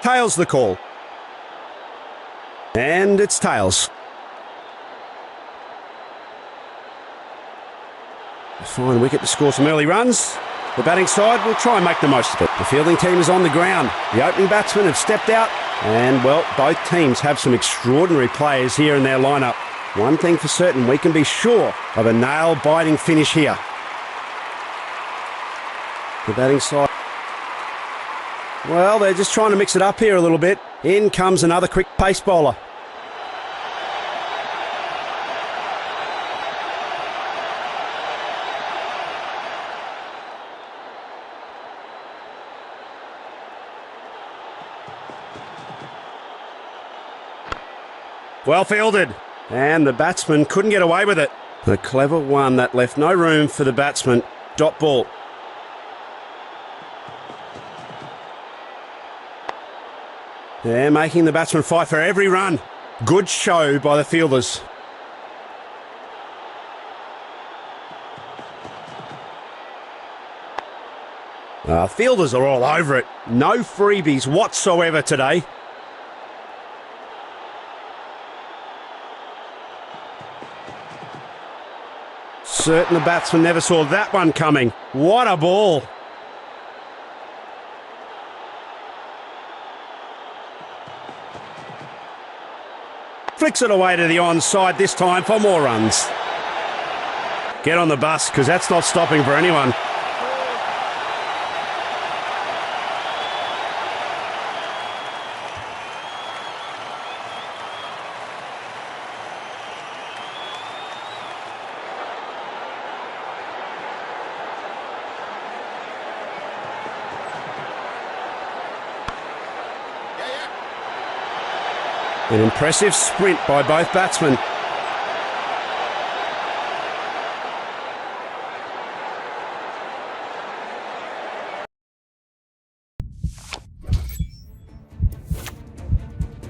Tails the call. And it's tails. A fine wicket to score some early runs. The batting side will try and make the most of it. The fielding team is on the ground. The opening batsmen have stepped out. And, well, both teams have some extraordinary players here in their lineup. One thing for certain, we can be sure of a nail-biting finish here. The batting side. Well, they're just trying to mix it up here a little bit. In comes another quick pace bowler. Well fielded. And the batsman couldn't get away with it. A clever one that left no room for the batsman. Dot ball. They're making the batsman fight for every run. Good show by the fielders. Fielders are all over it. No freebies whatsoever today. Certain the batsman never saw that one coming. What a ball. Flicks it away to the onside this time for more runs. Get on the bus, because that's not stopping for anyone. An impressive sprint by both batsmen.